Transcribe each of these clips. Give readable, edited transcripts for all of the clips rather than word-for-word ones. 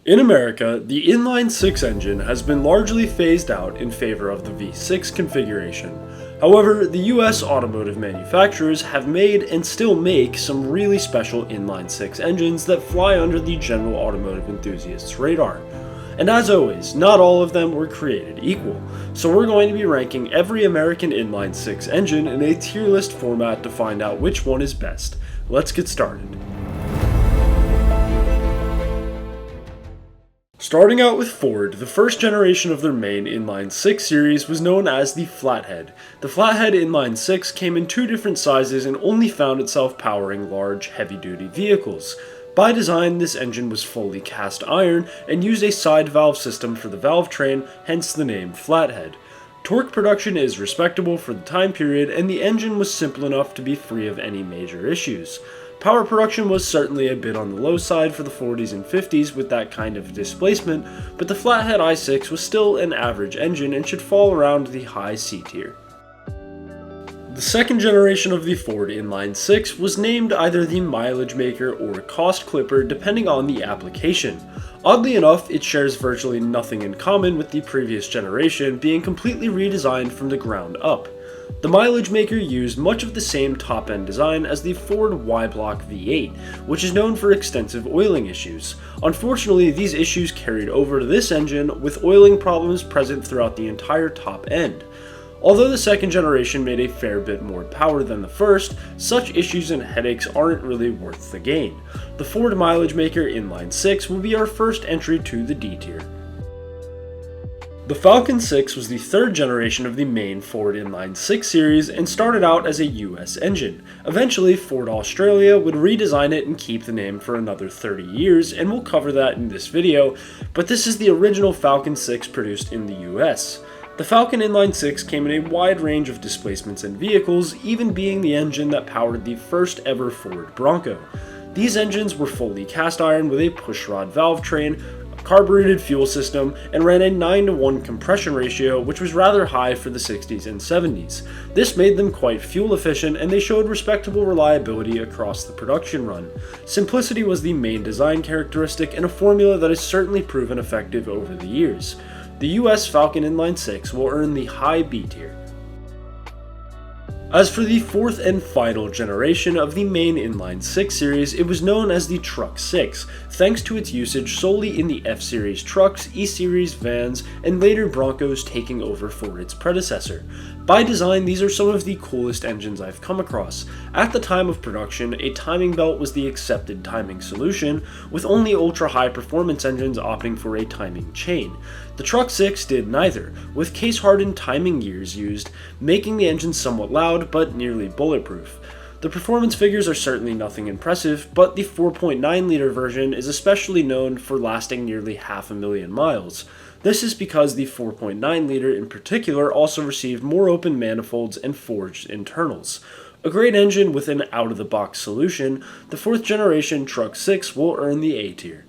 In America, the inline-6 engine has been largely phased out in favor of the V6 configuration. However, the US automotive manufacturers have made and still make some really special inline-6 engines that fly under the general automotive enthusiast's radar. And as always, not all of them were created equal, so we're going to be ranking every American inline-6 engine in a tier list format to find out which one is best. Let's get started. Starting out with Ford, the first generation of their main inline-6 series was known as the Flathead. The Flathead inline-6 came in two different sizes and only found itself powering large, heavy-duty vehicles. By design, this engine was fully cast iron and used a side valve system for the valve train, hence the name Flathead. Torque production is respectable for the time period, and the engine was simple enough to be free of any major issues. Power production was certainly a bit on the low side for the 40s and 50s with that kind of displacement, but the Flathead i6 was still an average engine and should fall around the high C tier. The second generation of the Ford Inline-6 was named either the Mileage Maker or Cost Clipper depending on the application. Oddly enough, it shares virtually nothing in common with the previous generation, being completely redesigned from the ground up. The Mileage Maker used much of the same top-end design as the Ford Y-Block V8, which is known for extensive oiling issues. Unfortunately, these issues carried over to this engine, with oiling problems present throughout the entire top end. Although the second generation made a fair bit more power than the first, such issues and headaches aren't really worth the gain. The Ford Mileage Maker Inline-6 will be our first entry to the D tier. The Falcon 6 was the third generation of the main Ford Inline-6 series and started out as a US engine. Eventually, Ford Australia would redesign it and keep the name for another 30 years, and we'll cover that in this video, but this is the original Falcon 6 produced in the US. The Falcon Inline-6 came in a wide range of displacements and vehicles, even being the engine that powered the first ever Ford Bronco. These engines were fully cast iron with a pushrod valve train, carbureted fuel system, and ran a 9:1 compression ratio, which was rather high for the 60s and 70s. This made them quite fuel efficient, and they showed respectable reliability across the production run. Simplicity was the main design characteristic and a formula that has certainly proven effective over the years. The US Falcon Inline-6 will earn the high B tier. As for the fourth and final generation of the main Inline-6 series, it was known as the Truck 6, thanks to its usage solely in the F-Series trucks, E-Series vans, and later Broncos taking over for its predecessor. By design, these are some of the coolest engines I've come across. At the time of production, a timing belt was the accepted timing solution, with only ultra-high performance engines opting for a timing chain. The Truck 6 did neither, with case-hardened timing gears used, making the engine somewhat loud but nearly bulletproof. The performance figures are certainly nothing impressive, but the 4.9-liter version is especially known for lasting nearly 500,000 miles. This is because the 4.9-liter in particular also received more open manifolds and forged internals. A great engine with an out-of-the-box solution, the fourth generation Truck 6 will earn the A tier.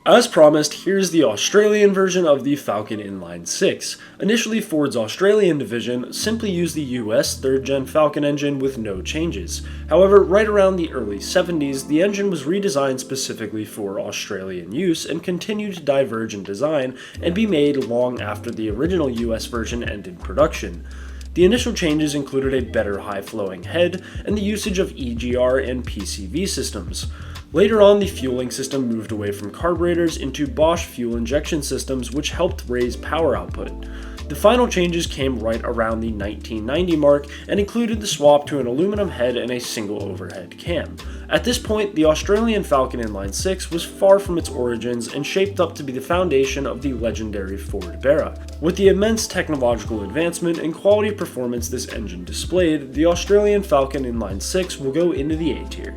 As promised, here's the Australian version of the Falcon Inline-6. Initially, Ford's Australian division simply used the US 3rd Gen Falcon engine with no changes. However, right around the early 70s, the engine was redesigned specifically for Australian use and continued to diverge in design and be made long after the original US version ended production. The initial changes included a better high-flowing head and the usage of EGR and PCV systems. Later on, the fueling system moved away from carburetors into Bosch fuel injection systems, which helped raise power output. The final changes came right around the 1990 mark and included the swap to an aluminum head and a single overhead cam. At this point, the Australian Falcon Inline-6 was far from its origins and shaped up to be the foundation of the legendary Ford Barra. With the immense technological advancement and quality performance this engine displayed, the Australian Falcon Inline-6 will go into the A tier.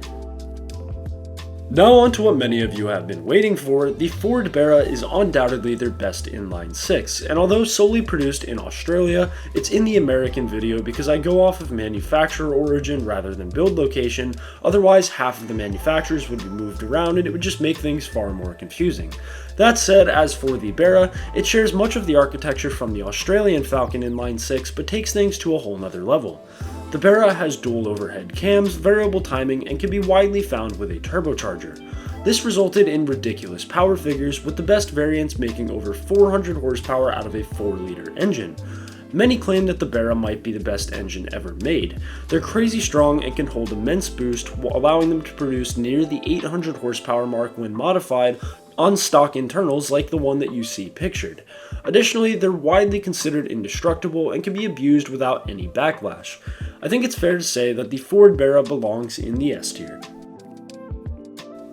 Now on to what many of you have been waiting for, the Ford Barra is undoubtedly their best inline-6, and although solely produced in Australia, it's in the American video because I go off of manufacturer origin rather than build location, otherwise half of the manufacturers would be moved around and it would just make things far more confusing. That said, as for the Barra, it shares much of the architecture from the Australian Falcon Inline-6 but takes things to a whole nother level. The Barra has dual overhead cams, variable timing, and can be widely found with a turbocharger. This resulted in ridiculous power figures, with the best variants making over 400 horsepower out of a 4-liter engine. Many claim that the Barra might be the best engine ever made. They're crazy strong and can hold immense boost, allowing them to produce near the 800 horsepower mark when modified on stock internals like the one that you see pictured. Additionally, they're widely considered indestructible and can be abused without any backlash. I think it's fair to say that the Ford Barra belongs in the S tier.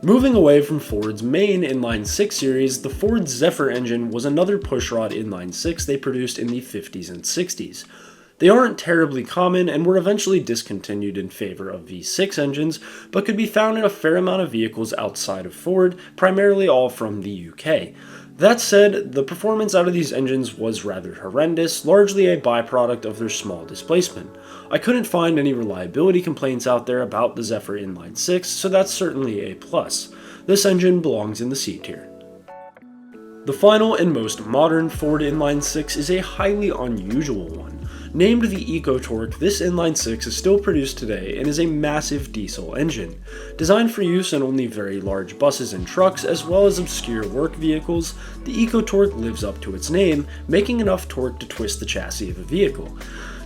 Moving away from Ford's main inline 6 series, the Ford Zephyr engine was another pushrod inline 6 they produced in the 50s and 60s. They aren't terribly common and were eventually discontinued in favor of V6 engines, but could be found in a fair amount of vehicles outside of Ford, primarily all from the UK. That said, the performance out of these engines was rather horrendous, largely a byproduct of their small displacement. I couldn't find any reliability complaints out there about the Zephyr Inline 6, so that's certainly a plus. This engine belongs in the C tier. The final and most modern Ford Inline 6 is a highly unusual one. Named the EcoTorque, this inline 6 is still produced today and is a massive diesel engine. Designed for use in only very large buses and trucks, as well as obscure work vehicles, the EcoTorque lives up to its name, making enough torque to twist the chassis of a vehicle.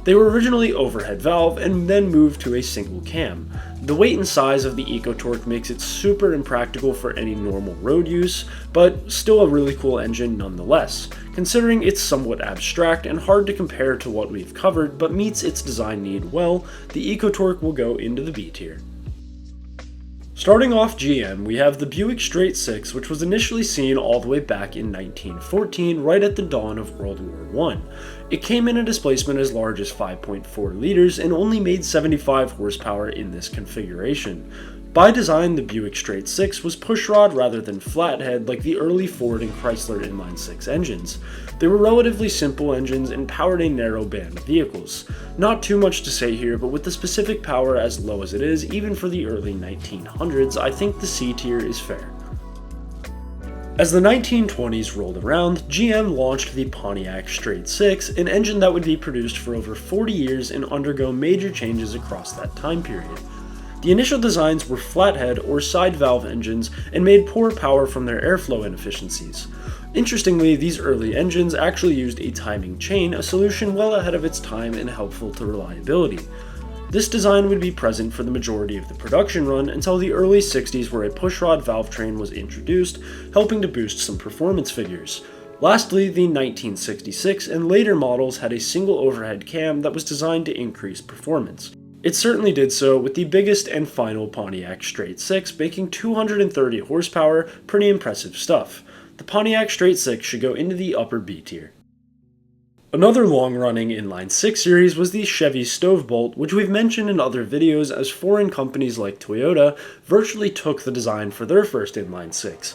They were originally overhead valve and then moved to a single cam. The weight and size of the EcoTorque makes it super impractical for any normal road use, but still a really cool engine nonetheless, considering it's somewhat abstract and hard to compare to what we've covered, but meets its design need well. The EcoTorque will go into the B tier. Starting off GM, we have the Buick Straight 6, which was initially seen all the way back in 1914, right at the dawn of World War I. It came in a displacement as large as 5.4 liters and only made 75 horsepower in this configuration. By design, the Buick Straight 6 was pushrod rather than flathead like the early Ford and Chrysler inline 6 engines. They were relatively simple engines and powered a narrow band of vehicles. Not too much to say here, but with the specific power as low as it is, even for the early 1900s, I think the C tier is fair. As the 1920s rolled around, GM launched the Pontiac Straight 6, an engine that would be produced for over 40 years and undergo major changes across that time period. The initial designs were flathead or side valve engines and made poor power from their airflow inefficiencies. Interestingly, these early engines actually used a timing chain, a solution well ahead of its time and helpful to reliability. This design would be present for the majority of the production run until the early 60s, where a pushrod valve train was introduced, helping to boost some performance figures. Lastly, the 1966 and later models had a single overhead cam that was designed to increase performance. It certainly did so, with the biggest and final Pontiac Straight 6 making 230 horsepower, pretty impressive stuff. The Pontiac Straight 6 should go into the upper B tier. Another long-running inline 6 series was the Chevy Stovebolt, which we've mentioned in other videos, as foreign companies like Toyota virtually took the design for their first inline 6.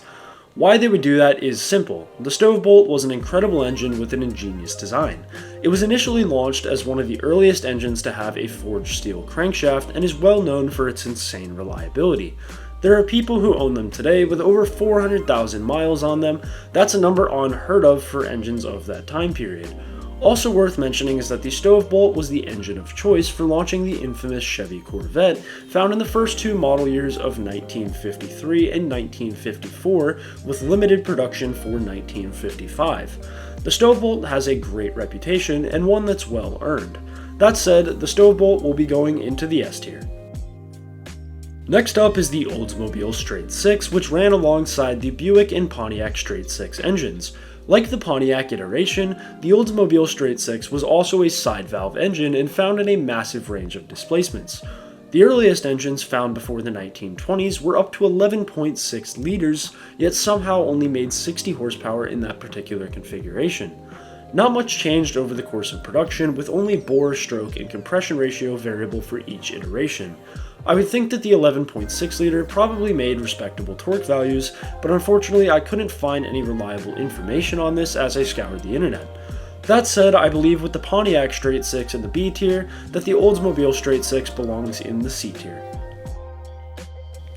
Why they would do that is simple. The Stovebolt was an incredible engine with an ingenious design. It was initially launched as one of the earliest engines to have a forged steel crankshaft and is well known for its insane reliability. There are people who own them today with over 400,000 miles on them. That's a number unheard of for engines of that time period. Also worth mentioning is that the Stovebolt was the engine of choice for launching the infamous Chevy Corvette, found in the first two model years of 1953 and 1954, with limited production for 1955. The Stovebolt has a great reputation and one that's well earned. That said, the Stovebolt will be going into the S tier. Next up is the Oldsmobile Straight 6, which ran alongside the Buick and Pontiac Straight 6 engines. Like the Pontiac iteration, the Oldsmobile Straight 6 was also a side valve engine and found in a massive range of displacements. The earliest engines found before the 1920s were up to 11.6 liters, yet somehow only made 60 horsepower in that particular configuration. Not much changed over the course of production, with only bore, stroke, and compression ratio variable for each iteration. I would think that the 11.6 liter probably made respectable torque values, but unfortunately I couldn't find any reliable information on this as I scoured the internet. That said, I believe with the Pontiac Straight 6 in the B tier, that the Oldsmobile Straight 6 belongs in the C tier.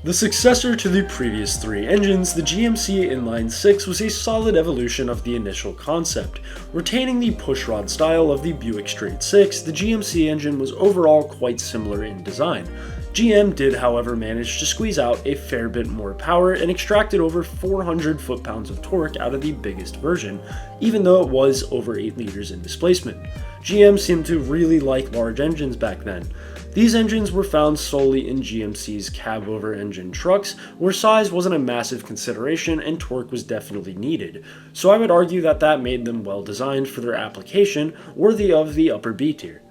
The successor to the previous three engines, the GMC Inline 6 was a solid evolution of the initial concept. Retaining the pushrod style of the Buick Straight 6, the GMC engine was overall quite similar in design. GM did, however, manage to squeeze out a fair bit more power and extracted over 400 foot-pounds of torque out of the biggest version, even though it was over 8 liters in displacement. GM seemed to really like large engines back then. These engines were found solely in GMC's cab-over-engine trucks, where size wasn't a massive consideration and torque was definitely needed, so I would argue that that made them well designed for their application, worthy of the upper B tier.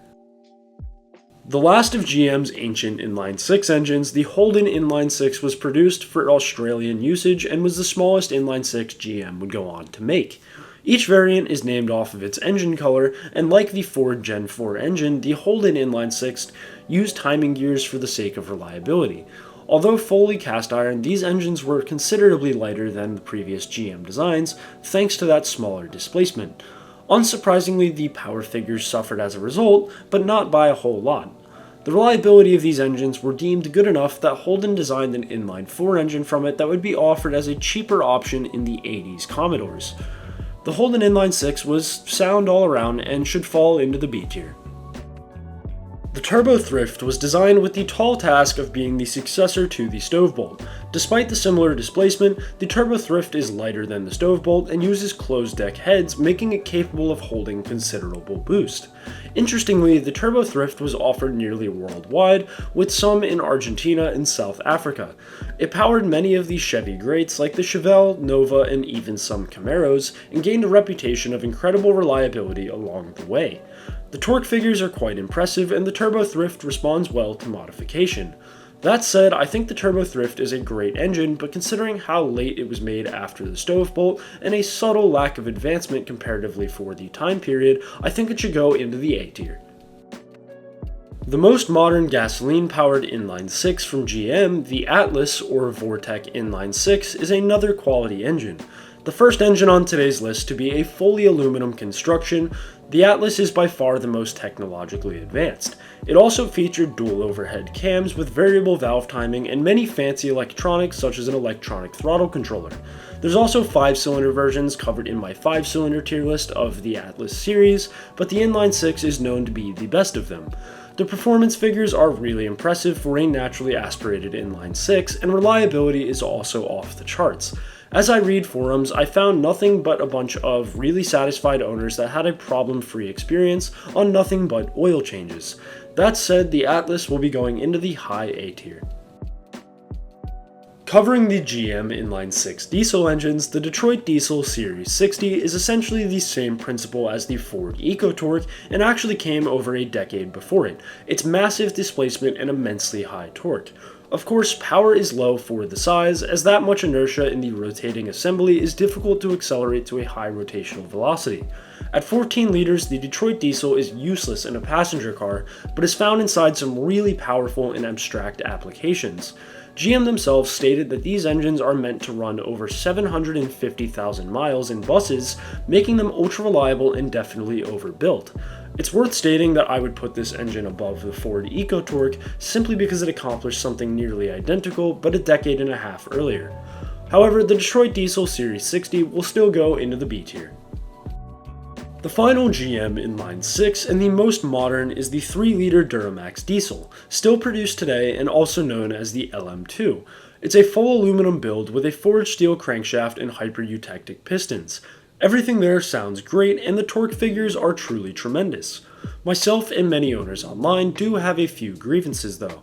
The last of GM's ancient Inline 6 engines, the Holden Inline 6 was produced for Australian usage and was the smallest Inline 6 GM would go on to make. Each variant is named off of its engine color, and like the Ford Gen 4 engine, the Holden Inline 6 used timing gears for the sake of reliability. Although fully cast iron, these engines were considerably lighter than the previous GM designs, thanks to that smaller displacement. Unsurprisingly, the power figures suffered as a result, but not by a whole lot. The reliability of these engines were deemed good enough that Holden designed an inline 4 engine from it that would be offered as a cheaper option in the 80s Commodores. The Holden Inline 6 was sound all around and should fall into the B tier. The Turbo Thrift was designed with the tall task of being the successor to the Stovebolt. Despite the similar displacement, the Turbo Thrift is lighter than the Stovebolt and uses closed deck heads, making it capable of holding considerable boost. Interestingly, the Turbo Thrift was offered nearly worldwide, with some in Argentina and South Africa. It powered many of the Chevy greats like the Chevelle, Nova, and even some Camaros, and gained a reputation of incredible reliability along the way. The torque figures are quite impressive, and the Turbo Thrift responds well to modification. That said, I think the Turbo Thrift is a great engine, but considering how late it was made after the Stovebolt, and a subtle lack of advancement comparatively for the time period, I think it should go into the A tier. The most modern gasoline-powered Inline 6 from GM, the Atlas or Vortec Inline 6, is another quality engine. The first engine on today's list to be a fully aluminum construction, the Atlas is by far the most technologically advanced. It also featured dual overhead cams with variable valve timing and many fancy electronics such as an electronic throttle controller. There's also 5-cylinder versions covered in my 5-cylinder tier list of the Atlas series, but the Inline 6 is known to be the best of them. The performance figures are really impressive for a naturally aspirated Inline 6, and reliability is also off the charts. As I read forums, I found nothing but a bunch of really satisfied owners that had a problem-free experience on nothing but oil changes. That said, the Atlas will be going into the high A tier. Covering the GM Inline 6 diesel engines, the Detroit Diesel Series 60 is essentially the same principle as the Ford EcoTorque and actually came over a decade before it. It's massive displacement and immensely high torque. Of course, power is low for the size, as that much inertia in the rotating assembly is difficult to accelerate to a high rotational velocity. At 14 liters, the Detroit Diesel is useless in a passenger car, but is found inside some really powerful and abstract applications. GM themselves stated that these engines are meant to run over 750,000 miles in buses, making them ultra-reliable and definitely overbuilt. It's worth stating that I would put this engine above the Ford EcoTorque simply because it accomplished something nearly identical but a decade and a half earlier. However, the Detroit Diesel Series 60 will still go into the B tier. The final GM Inline 6 and the most modern is the 3-liter Duramax diesel, still produced today and also known as the LM2. It's a full aluminum build with a forged steel crankshaft and hyper-eutectic pistons. Everything there sounds great, and the torque figures are truly tremendous. Myself and many owners online do have a few grievances though.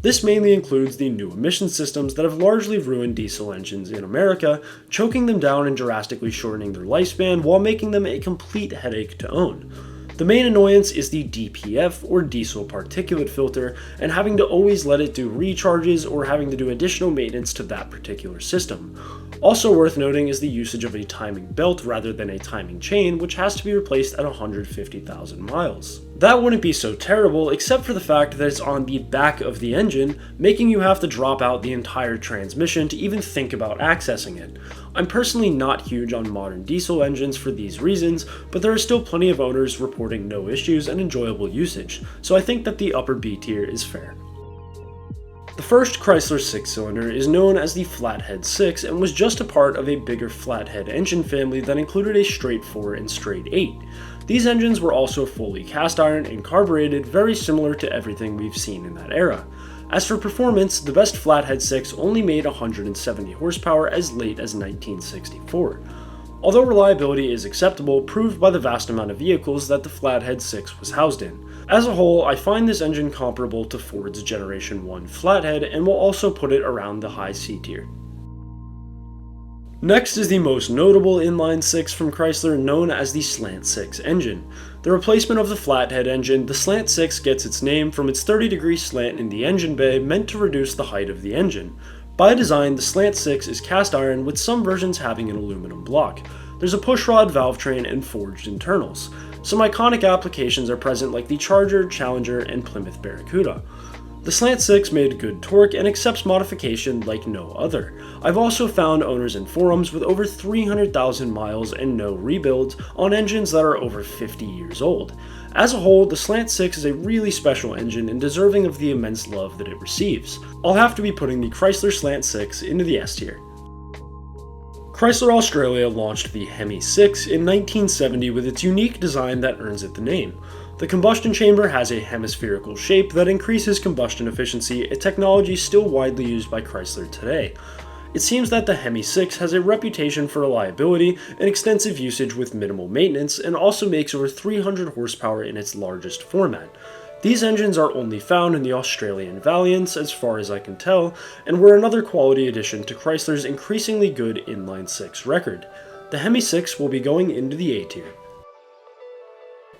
This mainly includes the new emission systems that have largely ruined diesel engines in America, choking them down and drastically shortening their lifespan while making them a complete headache to own. The main annoyance is the DPF or diesel particulate filter, and having to always let it do recharges or having to do additional maintenance to that particular system. Also worth noting is the usage of a timing belt rather than a timing chain, which has to be replaced at 150,000 miles. That wouldn't be so terrible except for the fact that it's on the back of the engine, making you have to drop out the entire transmission to even think about accessing it. I'm personally not huge on modern diesel engines for these reasons, but there are still plenty of owners reporting no issues and enjoyable usage, so I think that the upper B tier is fair. The first Chrysler 6-cylinder is known as the Flathead 6 and was just a part of a bigger flathead engine family that included a straight 4 and straight 8. These engines were also fully cast iron and carbureted, very similar to everything we've seen in that era. As for performance, the best Flathead 6 only made 170 horsepower as late as 1964. Although reliability is acceptable, proved by the vast amount of vehicles that the Flathead 6 was housed in. As a whole, I find this engine comparable to Ford's Generation 1 Flathead and will also put it around the high C tier. Next is the most notable inline 6 from Chrysler, known as the Slant 6 engine. The replacement of the Flathead engine, the Slant 6 gets its name from its 30-degree slant in the engine bay meant to reduce the height of the engine. By design, the Slant 6 is cast iron with some versions having an aluminum block. There's a pushrod valve train and forged internals. Some iconic applications are present like the Charger, Challenger, and Plymouth Barracuda. The Slant 6 made good torque and accepts modification like no other. I've also found owners in forums with over 300,000 miles and no rebuilds on engines that are over 50 years old. As a whole, the Slant 6 is a really special engine and deserving of the immense love that it receives. I'll have to be putting the Chrysler Slant 6 into the S tier. Chrysler Australia launched the Hemi 6 in 1970 with its unique design that earns it the name. The combustion chamber has a hemispherical shape that increases combustion efficiency, a technology still widely used by Chrysler today. It seems that the Hemi 6 has a reputation for reliability and extensive usage with minimal maintenance, and also makes over 300 horsepower in its largest format. These engines are only found in the Australian Valiants, as far as I can tell, and were another quality addition to Chrysler's increasingly good inline 6 record. The Hemi 6 will be going into the A tier.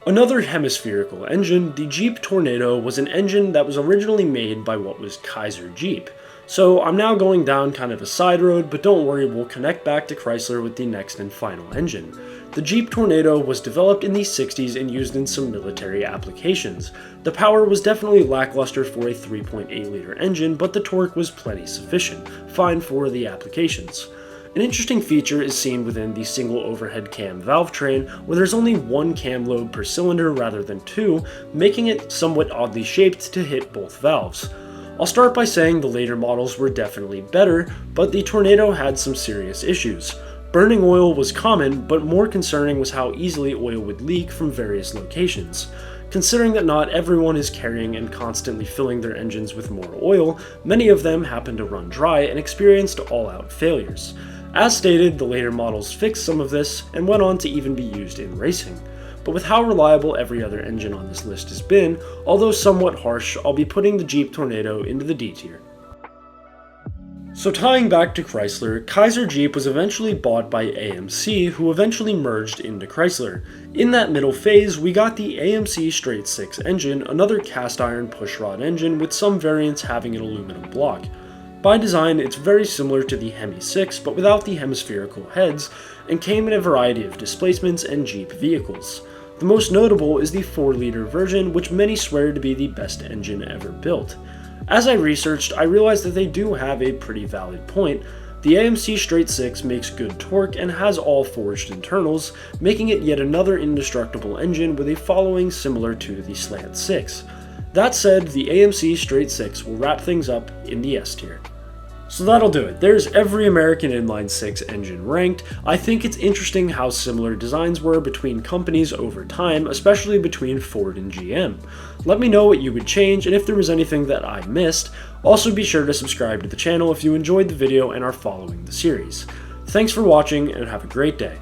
Another hemispherical engine, the Jeep Tornado, was an engine that was originally made by what was Chrysler Jeep. So I'm now going down kind of a side road, but don't worry, we'll connect back to Chrysler with the next and final engine. The Jeep Tornado was developed in the 60s and used in some military applications. The power was definitely lackluster for a 3.8-liter engine, but the torque was plenty sufficient, fine for the applications. An interesting feature is seen within the single overhead cam valve train, where there's only one cam lobe per cylinder rather than two, making it somewhat oddly shaped to hit both valves. I'll start by saying the later models were definitely better, but the Tornado had some serious issues. Burning oil was common, but more concerning was how easily oil would leak from various locations. Considering that not everyone is carrying and constantly filling their engines with more oil, many of them happened to run dry and experienced all-out failures. As stated, the later models fixed some of this and went on to even be used in racing. But with how reliable every other engine on this list has been, although somewhat harsh, I'll be putting the Jeep Tornado into the D tier. So tying back to Chrysler, Kaiser Jeep was eventually bought by AMC, who eventually merged into Chrysler. In that middle phase, we got the AMC Straight 6 engine, another cast iron pushrod engine with some variants having an aluminum block. By design, it's very similar to the Hemi 6, but without the hemispherical heads, and came in a variety of displacements and Jeep vehicles. The most notable is the 4-liter version, which many swear to be the best engine ever built. As I researched, I realized that they do have a pretty valid point. The AMC Straight 6 makes good torque and has all forged internals, making it yet another indestructible engine with a following similar to the Slant 6. That said, the AMC Straight 6 will wrap things up in the S tier. So that'll do it. There's every American inline 6 engine ranked. I think it's interesting how similar designs were between companies over time, especially between Ford and GM. Let me know what you would change and if there was anything that I missed. Also be sure to subscribe to the channel if you enjoyed the video and are following the series. Thanks for watching and have a great day.